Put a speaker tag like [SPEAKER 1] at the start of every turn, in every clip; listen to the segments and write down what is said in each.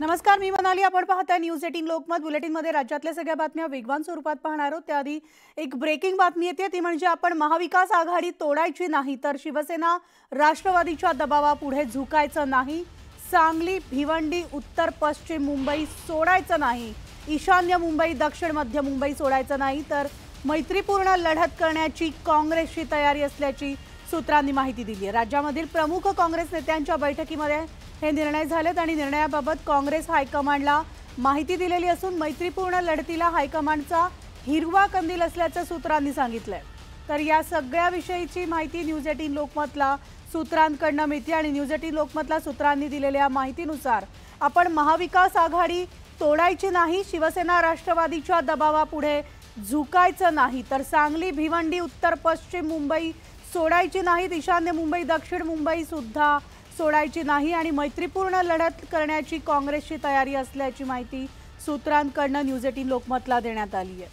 [SPEAKER 1] नमस्कार, मी मनाली. आपण पाहताय न्यूज 18 लोकमत बुलेटिनमध्ये राज्यातल्या सगळ्या बातम्या वेगवान स्वरूपात पाहणार आहोत. त्याआधी एक ब्रेकिंग बातमी येते, ती म्हणजे आपण महाविकास आघाडी तोडायची नाही तर शिवसेना राष्ट्रवादीच्या दबावापुढे झुकायचं नाही. सांगली, भिवंडी, उत्तर पश्चिम मुंबई सोडायचं नाही. ईशान्य मुंबई, दक्षिण मध्य मुंबई सोडायचं नाही तर मैत्रीपूर्ण लढत करण्याची काँग्रेसची तयारी असल्याची सूत्रांनी माहिती दिली आहे. राज्यामधील प्रमुख काँग्रेस नेत्यांच्या बैठकीमध्ये हे निर्णय झालेत आणि निर्णयाबाबत काँग्रेस हायकमांडला माहिती दिलेली असून मैत्रीपूर्ण लढतीला हायकमांडचा हिरवा कंदील असल्याचं सूत्रांनी सांगितलंय. तर या सगळ्या विषयीची माहिती न्यूज 18 लोकमतला सूत्रांकडून मिळते आणि न्यूज 18 लोकमतला सूत्रांनी दिलेल्या माहितीनुसार आपण महाविकास आघाडी तोडायची नाही, शिवसेना राष्ट्रवादीच्या दबावापुढे झुकायचं नाही तर सांगली, भिवंडी, उत्तर पश्चिम मुंबई सोडायची नाही, ईशान्य मुंबई, दक्षिण मुंबई सुद्धा सोडायची नाही आणि मैत्रीपूर्ण लढत करण्याची काँग्रेसची तयारी असल्याची माहिती सूत्रांकडून न्यूज 18 लोकमतला देण्यात आली आहे.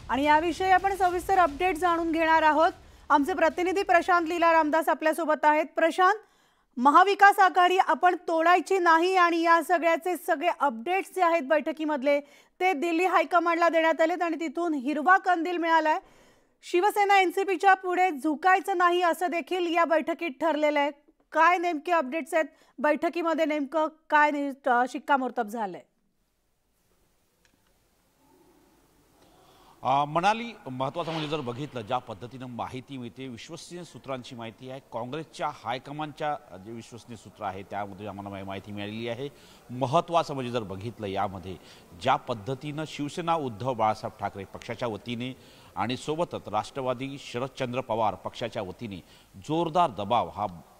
[SPEAKER 1] आणि याविषयी आपण सविस्तर अपडेट जाणून घेणार आहोत. आमचे प्रतिनिधी प्रशांत लीला रामदास आपल्यासोबत आहेत. प्रशांत, महाविकास आघाडी आपण तोडायची नाही आणि या सगळ्याचे सगळे अपडेट्स जे आहेत बैठकीमधले ते दिल्ली हायकमांडला देण्यात आलेत आणि तिथून हिरवा कंदील मिळालाय. शिवसेना एनसीपीच्या पुढे झुकायचं नाही असं देखील या बैठकीत ठरलेलं आहे. काय नेमके अपडेट्स आहेत बैठकीमध्ये, नेमकं काय शिक्कामोर्तब झालंय?
[SPEAKER 2] मनाली, महत्त्वाचं म्हणजे जर बघितलं ज्या पद्धतीनं माहिती मिळते, विश्वसनीय सूत्रांची माहिती आहे, काँग्रेसच्या हायकमांडच्या जे विश्वसनीय सूत्र आहे त्यामध्ये आम्हाला माहिती मिळालेली आहे. महत्त्वाचं म्हणजे जर बघितलं यामध्ये ज्या पद्धतीनं शिवसेना उद्धव बाळासाहेब ठाकरे पक्षाच्या वतीने आणि सोबतच राष्ट्रवादी शरदचंद्र पवार पक्षाच्या वतीने जोरदार दबाव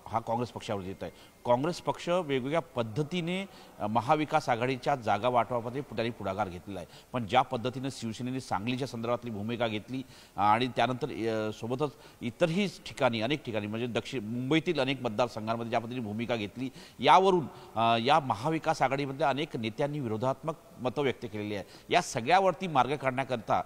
[SPEAKER 2] हा काँग्रेस पक्षावर येत आहे. काँग्रेस पक्ष वेगवेगळ्या पद्धतीने महाविकास आघाडीच्या जागा वाटपामध्ये त्यांनी पुढाकार घेतलेला आहे. पण ज्या पद्धतीने शिवसेनेने सांगलीच्या संदर्भातली भूमिका घेतली आणि त्यानंतर सोबतच इतरही ठिकाणी अनेक ठिकाणी म्हणजे दक्षिण मुंबईतील अनेक मतदारसंघांमध्ये ज्या पद्धतीने भूमिका घेतली, यावरून या महाविकास आघाडीमधल्या अनेक नेत्यांनी विरोधात्मक मतं व्यक्त केलेली आहे. या सगळ्यावरती मार्ग काढण्याकरता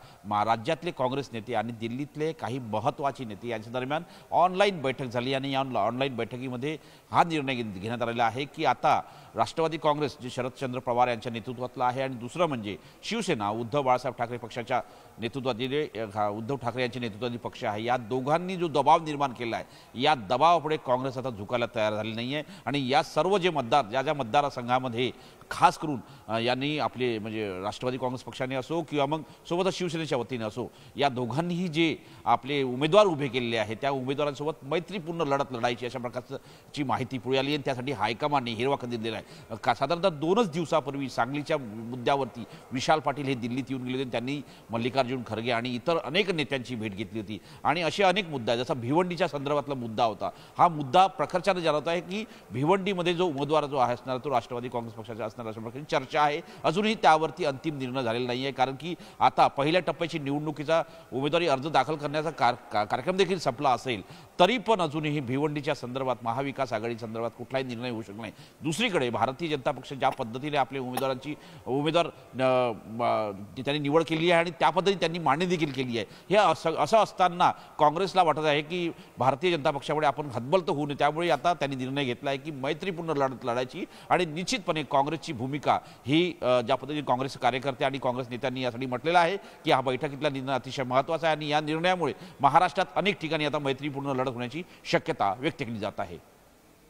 [SPEAKER 2] राज्यातले काँग्रेस नेते आणि दिल्लीतले काही महत्त्वाचे नेते यांच्या दरम्यान ऑनलाईन बैठक झाली आणि या ऑनलाईन बैठकीमध्ये हा निर्णय घेण्यात आलेला आहे की आता राष्ट्रवादी काँग्रेस जे शरदचंद्र पवार यांच्या नेतृत्वातला आहे आणि दुसरं म्हणजे शिवसेना उद्धव बाळासाहेब ठाकरे पक्षाच्या नेतृत्वातील उद्धव ठाकरे यांच्या नेतृत्वातील पक्ष आहे, या दोघांनी जो दबाव निर्माण केला आहे या दबावापुढे काँग्रेस आता झुकायला तयार झाली नाही आहे. आणि या सर्व जे मतदार ज्या मतदारसंघामध्ये खास करून यांनी आपले म्हणजे राष्ट्रवादी काँग्रेस पक्षाने असो किंवा मग सोबतच शिवसेनेच्या वतीने असो, या दोघांनीही जे आपले उमेदवार उभे केलेले आहेत त्या उमेदवारांसोबत मैत्रीपूर्ण लढत लढायची अशा प्रकारची माहिती पुढे आली आणि त्यासाठी हायकमांडने हिरवा कंदील दिला आहे. साधारणतः 2च दिवसापूर्वी सांगलीच्या मुद्द्यावरती विशाल पाटील हे दिल्लीत येऊन गेले होते. त्यांनी मल्लिकार्जुन खरगे आणि इतर अनेक नेत्यांची भेट घेतली होती आणि असे अनेक मुद्दे जसा भिवंडीच्या संदर्भातला मुद्दा होता. हा मुद्दा प्रखरपणे जाणवत आहे की भिवंडीमध्ये जो उमेदवार जो आहे असणार तो राष्ट्रवादी काँग्रेस पक्षाचा असणार अशा प्रकारची चर्चा आहे. अजूनही त्यावरती अंतिम निर्णय झालेला नाही आहे, कारण की आता पहिल्या टप्प्याची निवडणुकीचा उमेदवारी अर्ज दाखल करण्याचा कार्यक्रम देखील संपला असेल तरी पण अजूनही भिवंडीच्या संदर्भात महाविकास आघाडी संदर्भात कुठलाही निर्णय होऊ शकला नाही. दुसरीकडे भारतीय जनता पक्ष ज्या पद्धतीने आपल्या उमेदवार त्यांनी निवड केली आहे आणि त्या पद्धतीने त्यांनी मांडणी देखील केली आहे, हे असं असताना काँग्रेसला वाटत आहे की भारतीय जनता पक्षामुळे आपण हतबल होऊ नये. त्यामुळे आता त्यांनी निर्णय घेतला आहे की मैत्रीपूर्ण लढत लढायची आणि निश्चितपणे काँग्रेसची भूमिका ही ज्या पद्धतीने काँग्रेस कार्यकर्ते आणि काँग्रेस नेत्यांनी यासाठी म्हटलेलं आहे की हा बैठकीतला निर्णय अतिशय महत्त्वाचा आहे आणि या निर्णयामुळे महाराष्ट्रात अनेक ठिकाणी आता मैत्रीपूर्ण लढत होण्याची शक्यता व्यक्त केली जात आहे.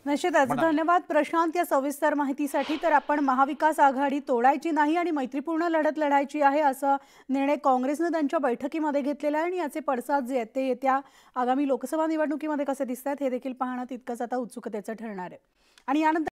[SPEAKER 1] निश्चितच धन्यवाद प्रशांत या सविस्तर माहितीसाठी. तर आपण महाविकास आघाडी तोडायची नाही आणि मैत्रीपूर्ण लढत लढायची आहे असा निर्णय काँग्रेसने त्यांच्या बैठकीमध्ये घेतलेला आहे आणि याचे पडसाद जे आहेत ते येत्या आगामी लोकसभा निवडणुकीमध्ये कसे दिसतात हे देखील पाहणं तितकंच आता उत्सुकतेचं ठरणार आहे. आणि यानंतर